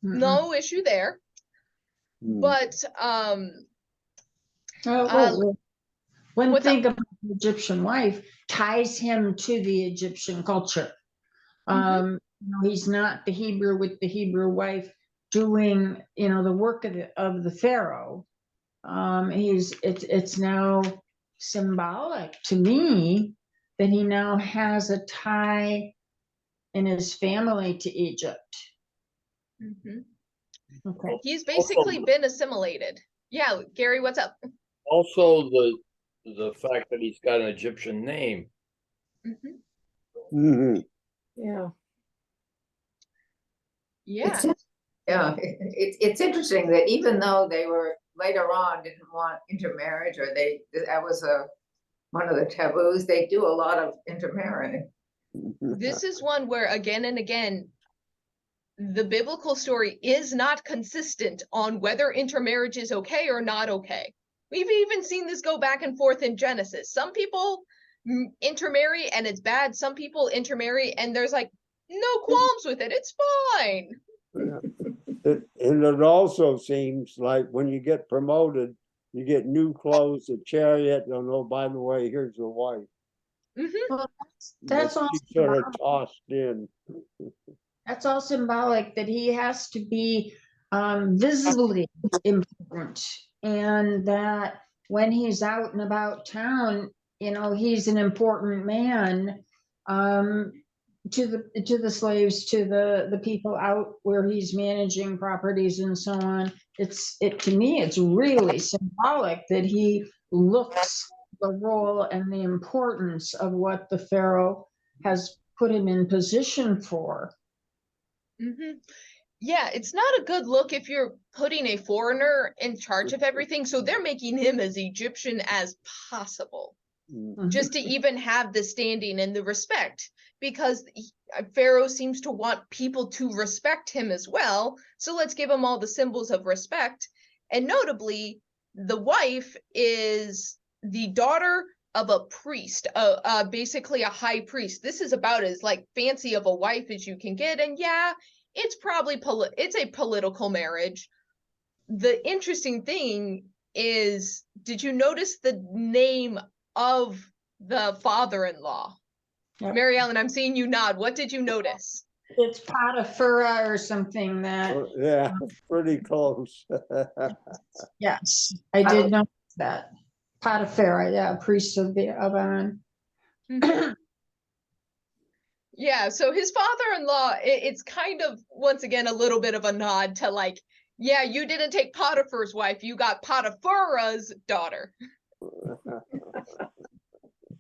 No issue there. But one what's thing up? about the Egyptian wife ties him to the Egyptian culture. You know, he's not the Hebrew with the Hebrew wife doing, you know, the work of the Pharaoh. It's now symbolic to me that he now has a tie in his family to Egypt. Okay. He's basically been assimilated. Yeah, Gary, what's up? Also, the fact that he's got an Egyptian name. Yeah. Yeah. It's interesting that even though they were later on didn't want intermarriage, or that was one of the taboos, they do a lot of intermarrying. This is one where again and again, the biblical story is not consistent on whether intermarriage is okay or not okay. We've even seen this go back and forth in Genesis. Some people intermarry and it's bad. Some people intermarry and there's like no qualms with it. It's fine. And it also seems like when you get promoted, you get new clothes, a chariot, and oh, by the way, here's a wife. Well, that's all sort of tossed in. That's all symbolic, that he has to be visibly important, and that when he's out and about town, you know, he's an important man to the slaves, to the people out where he's managing properties and so on. To me, it's really symbolic that he looks the role and the importance of what the Pharaoh has put him in position for. Yeah, it's not a good look if you're putting a foreigner in charge of everything. So they're making him as Egyptian as possible, just to even have the standing and the respect, because Pharaoh seems to want people to respect him as well. So let's give him all the symbols of respect. And notably, the wife is the daughter of a priest, basically a high priest. This is about as like fancy of a wife as you can get. And yeah, it's probably it's a political marriage. The interesting thing is, did you notice the name of the father-in-law? Yep. Mary Ellen, I'm seeing you nod. What did you notice? It's Pharaoh or something that. Yeah, pretty close. Yes, I did notice that. Pharaoh, yeah, priest of On. Yeah, so his father-in-law, it's kind of, once again, a little bit of a nod to like Yeah, you didn't take Potiphar's wife, you got Potiphar's daughter.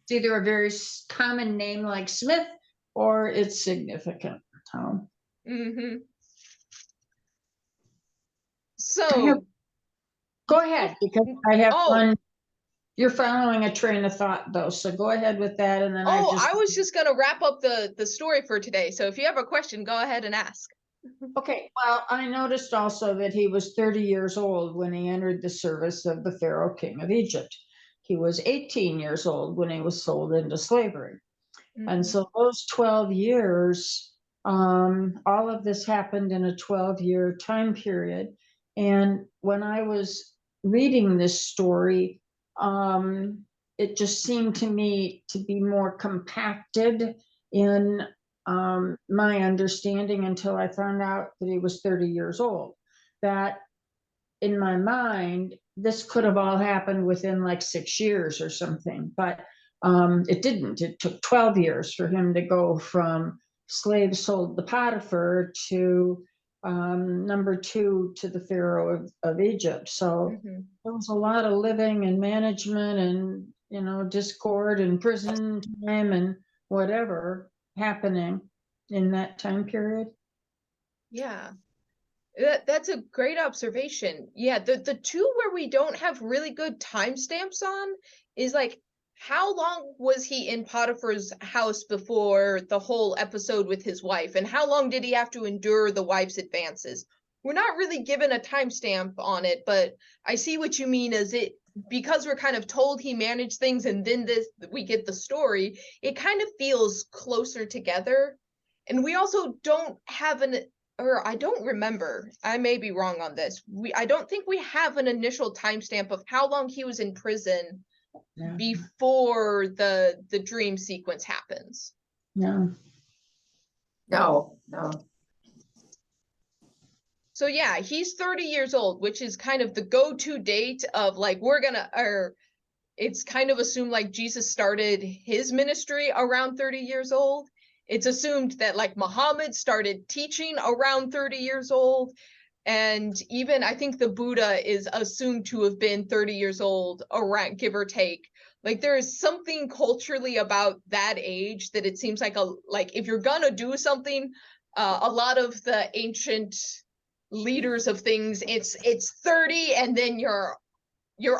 It's either a very common name like Smith, or it's significant. So, Mm-hmm. I So, have- go ahead, because I have Oh. one. You're following a train of thought though, so go ahead with that, and then I was just gonna wrap up the story for today. So if you have a question, go ahead and ask. Okay, well, I noticed also that he was 30 years old when he entered the service of the Pharaoh, king of Egypt. He was 18 years old when he was sold into slavery. And so those 12 years, all of this happened in a 12-year time period. And when I was reading this story, it just seemed to me to be more compacted in my understanding until I found out that he was 30 years old. That in my mind, this could have all happened within like 6 years or something, but it didn't. It took 12 years for him to go from slave sold to Potiphar to number 2 to the Pharaoh of Egypt. So there was a lot of living and management and, you know, discord and prison time and whatever happening in that time period. Yeah. That's a great observation. Yeah, the two where we don't have really good timestamps on is like, how long was he in Potiphar's house before the whole episode with his wife, and how long did he have to endure the wife's advances? We're not really given a timestamp on it, but I see what you mean. As it, because we're kind of told he managed things and then we get the story, it kind of feels closer together. And we also don't have or I don't remember, I may be wrong on this. I don't think we have an initial timestamp of how long he was in prison before the dream sequence happens. No. No. So yeah, he's 30 years old, which is kind of the go-to date of like, it's kind of assumed like Jesus started his ministry around 30 years old. It's assumed that like Muhammad started teaching around 30 years old. And even I think the Buddha is assumed to have been 30 years old, around, give or take. Like there is something culturally about that age that it seems like if you're gonna do something, a lot of the ancient leaders of things, it's 30 and then you're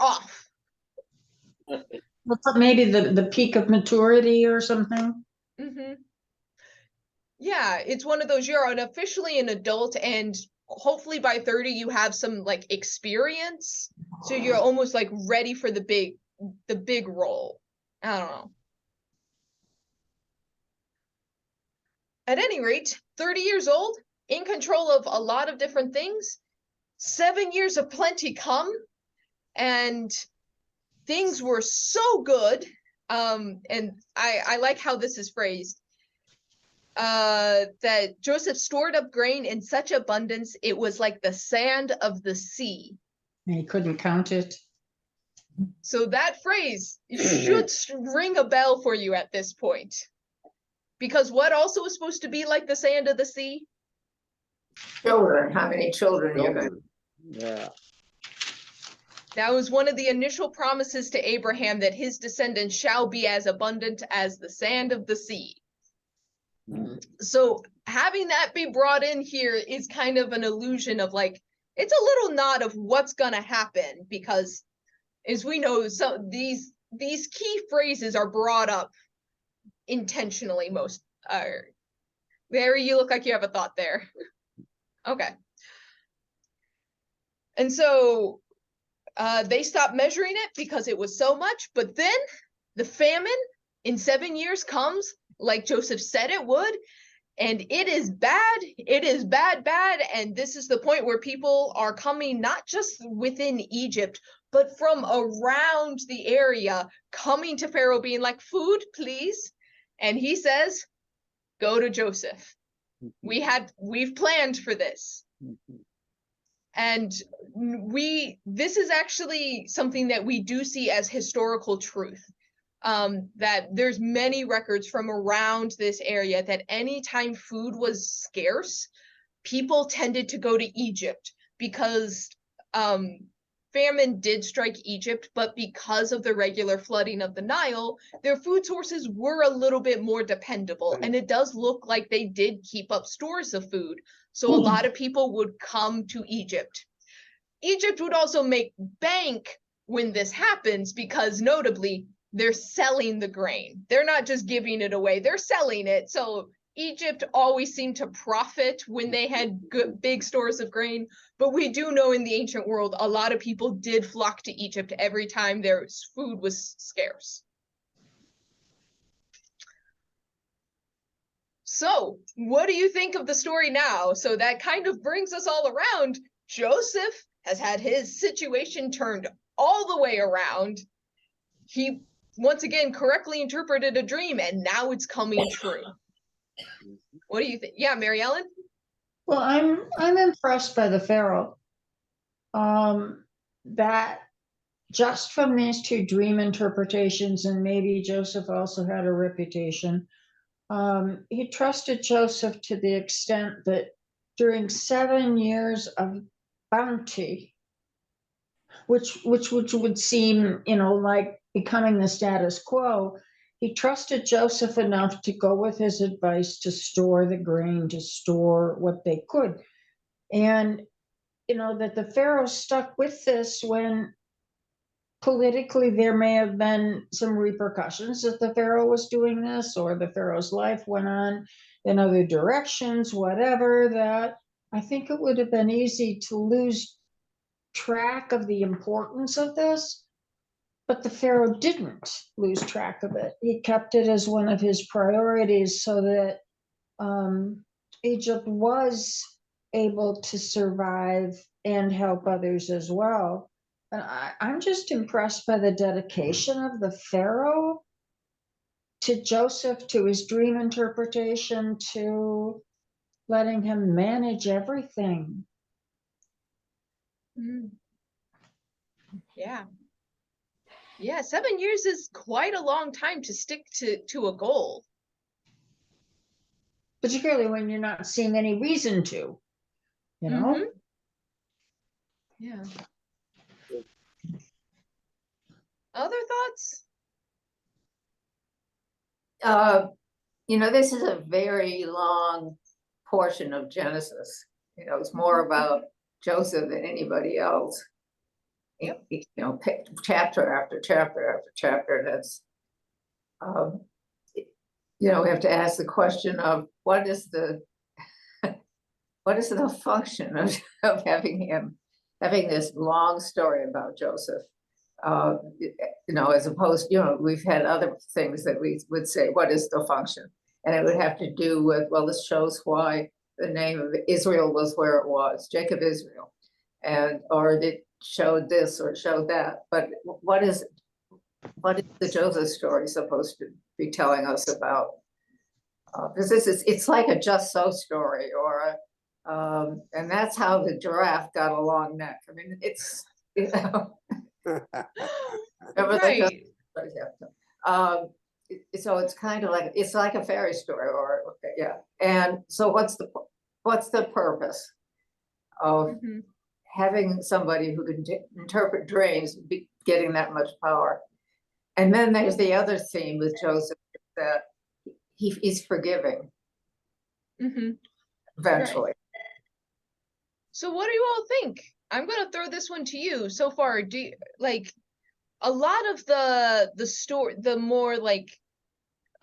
off. Maybe the peak of maturity or something. Yeah, it's one of those, you're officially an adult, and hopefully by 30 you have some like experience, so you're almost like ready for the big role. I don't know. At any rate, 30 years old, in control of a lot of different things. 7 years of plenty come, and things were so good. And I like how this is phrased. That Joseph stored up grain in such abundance, it was like the sand of the sea. He couldn't count it. So that phrase should ring a bell for you at this point. Because what also is supposed to be like the sand of the sea? Children, how many children you got? Yeah. That was one of the initial promises to Abraham, that his descendants shall be as abundant as the sand of the sea. So having that be brought in here is kind of an illusion of like, it's a little nod of what's gonna happen, because as we know, so these key phrases are brought up intentionally. Larry, you look like you have a thought there. Okay. And so they stopped measuring it because it was so much, but then the famine in 7 years comes, like Joseph said it would, and it is bad. It is bad, and this is the point where people are coming not just within Egypt, but from around the area, coming to Pharaoh being like, food, please. And he says, go to Joseph. We've planned for this. And this is actually something that we do see as historical truth. That there's many records from around this area that anytime food was scarce, people tended to go to Egypt, because famine did strike Egypt, but because of the regular flooding of the Nile, their food sources were a little bit more dependable. And it does look like they did keep up stores of food. So a lot of people would come to Egypt. Egypt would also make bank when this happens because notably, they're selling the grain. They're not just giving it away, they're selling it. So Egypt always seemed to profit when they had good, big stores of grain. But we do know in the ancient world, a lot of people did flock to Egypt every time their food was scarce. So what do you think of the story now? So that kind of brings us all around. Joseph has had his situation turned all the way around. He once again correctly interpreted a dream, and now it's coming true. What do you think? Yeah, Mary Ellen? Well, I'm impressed by the Pharaoh. That just from these two dream interpretations, and maybe Joseph also had a reputation, he trusted Joseph to the extent that during 7 years of bounty, which would seem, like becoming the status quo, he trusted Joseph enough to go with his advice to store the grain, to store what they could. And, that the Pharaoh stuck with this when politically there may have been some repercussions that the Pharaoh was doing this, or the Pharaoh's life went on in other directions, whatever, that I think it would have been easy to lose track of the importance of this. But the Pharaoh didn't lose track of it. He kept it as one of his priorities so that Egypt was able to survive and help others as well. And I'm just impressed by the dedication of the Pharaoh to Joseph, to his dream interpretation, to letting him manage everything. Yeah. Yeah, 7 years is quite a long time to stick to a goal. Particularly when you're not seeing any reason to, Yeah. Other thoughts? This is a very long portion of Genesis. It's more about Joseph than anybody else. Yep. Chapter after chapter after chapter. That's, we have to ask the question of what is the function of having this long story about Joseph. As opposed, we've had other things that we would say, what is the function? And it would have to do with, well, this shows why the name of Israel was where it was, Jacob Israel, or it showed this or showed that. But what is the Joseph story supposed to be telling us about? Because it's like a just so story, or and that's how the giraffe got a long neck. I mean, it's Right. So it's kind of like a fairy story, or yeah. And so what's the purpose of having somebody who can interpret dreams, getting that much power? And then there's the other theme with Joseph, that he's forgiving eventually. Right. So what do you all think? I'm going to throw this one to you. So far, do you, a lot of the story,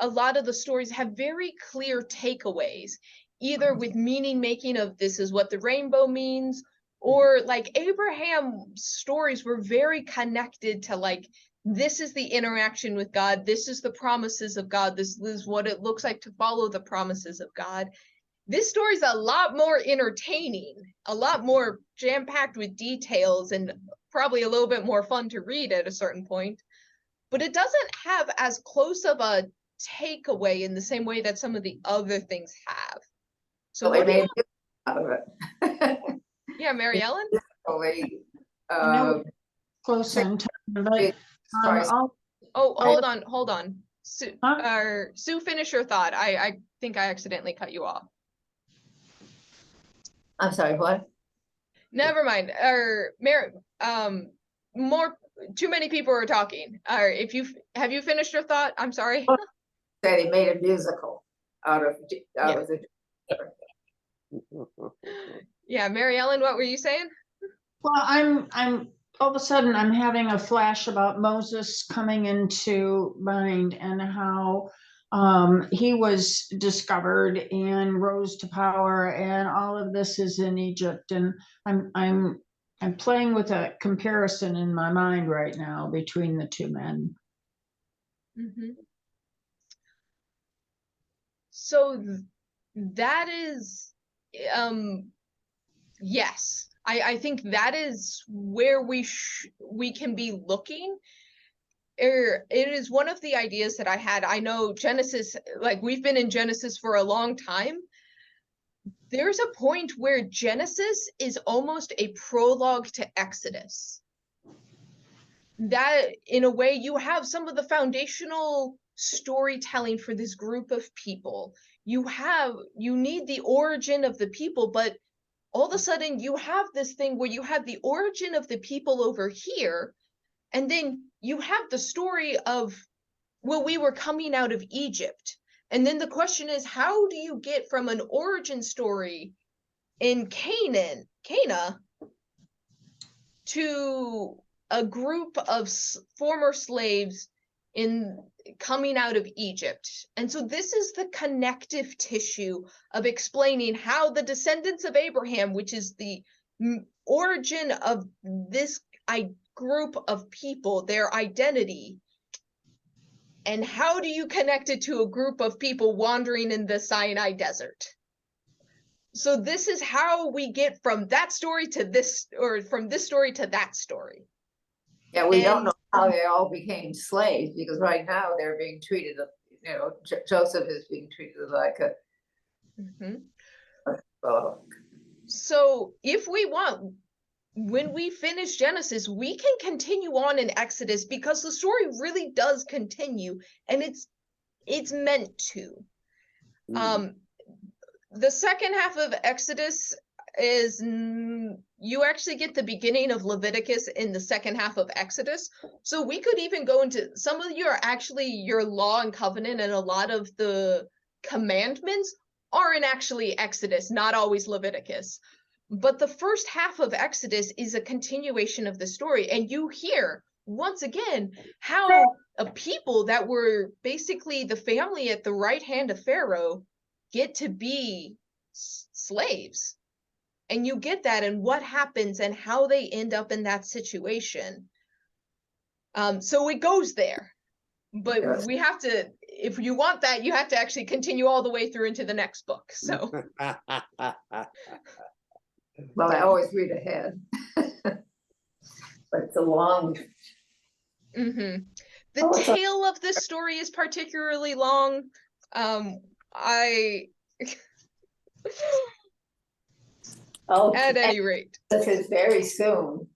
a lot of the stories have very clear takeaways, either with meaning making of this is what the rainbow means, or Abraham's stories were very connected to this is the interaction with God, this is the promises of God, this is what it looks like to follow the promises of God. This story is a lot more entertaining, a lot more jam-packed with details, and probably a little bit more fun to read at a certain point. But it doesn't have as close of a takeaway in the same way that some of the other things have. So they what do you made out of it. Yeah, Mary Ellen? Close on time, but Hold on. Sue, finish your thought. I think I accidentally cut you off. I'm sorry, what? Never mind. Or more. Too many people are talking. Or if you have you finished your thought? I'm sorry. That he made a musical out of the. Yeah, Mary Ellen, what were you saying? Well, I'm all of a sudden I'm having a flash about Moses coming into mind and how he was discovered and rose to power, and all of this is in Egypt, and I'm playing with a comparison in my mind right now between the two men. Mm-hmm. So that is, yes, I think that is where we can be looking. It is one of the ideas that I had. I know Genesis, like we've been in Genesis for a long time. There's a point where Genesis is almost a prologue to Exodus. That, in a way, you have some of the foundational storytelling for this group of people. You need the origin of the people, but all of a sudden you have this thing where you have the origin of the people over here, and then you have the story of, well, we were coming out of Egypt. And then the question is, how do you get from an origin story in Cana, to a group of former slaves in coming out of Egypt? And so this is the connective tissue of explaining how the descendants of Abraham, which is the origin of this group of people, their identity, and how do you connect it to a group of people wandering in the Sinai desert? So this is how we get from that story to this, or from this story to that story. Yeah, we don't know how they all became slaves, because right now they're being treated, Joseph is being treated like a. So if we want, when we finish Genesis, we can continue on in Exodus, because the story really does continue, and it's meant to. The second half of Exodus is, you actually get the beginning of Leviticus in the second half of Exodus. So we could even go into, some of your law and covenant, and a lot of the commandments are in actually Exodus, not always Leviticus. But the first half of Exodus is a continuation of the story. And you hear, once again, how a people that were basically the family at the right hand of Pharaoh get to be slaves. And you get that, and what happens and how they end up in that situation. So it goes there. But we have to, if you want that, you have to actually continue all the way through into the next book. So well, I always read ahead. But it's a long. The tail of this story is particularly long. At any rate, this is very soon.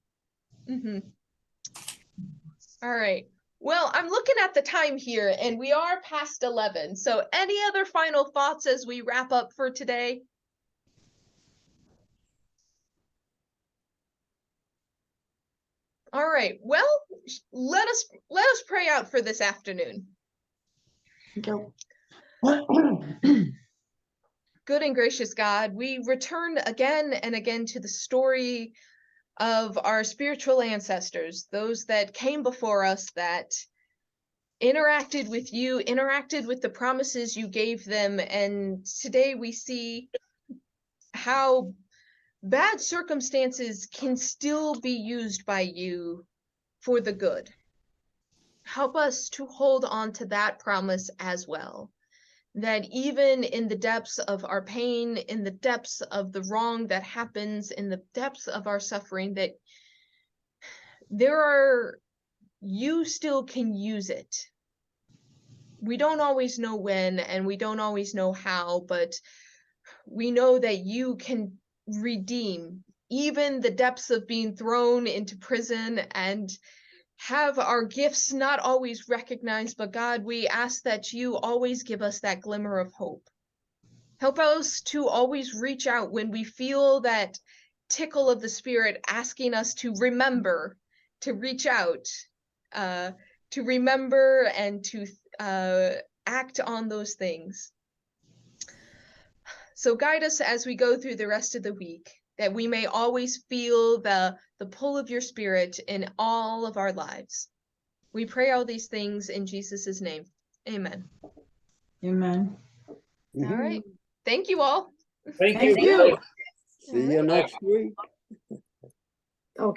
All right. Well, I'm looking at the time here, and we are past 11. So any other final thoughts as we wrap up for today? All right. Well, let us pray out for this afternoon. Good and gracious God, we return again and again to the story of our spiritual ancestors, those that came before us, that interacted with you, interacted with the promises you gave them. And today we see how bad circumstances can still be used by you for the good. Help us to hold on to that promise as well, that even in the depths of our pain, in the depths of the wrong that happens, in the depths of our suffering, that you still can use it. We don't always know when, and we don't always know how, but we know that you can redeem even the depths of being thrown into prison and have our gifts not always recognized. But God, we ask that you always give us that glimmer of hope. Help us to always reach out when we feel that tickle of the Spirit asking us to remember, to reach out, to remember and to act on those things. So guide us as we go through the rest of the week, that we may always feel the pull of your Spirit in all of our lives. We pray all these things in Jesus' name. Amen. Amen. All right. Thank you all. Thank Thank you. you. See you next week.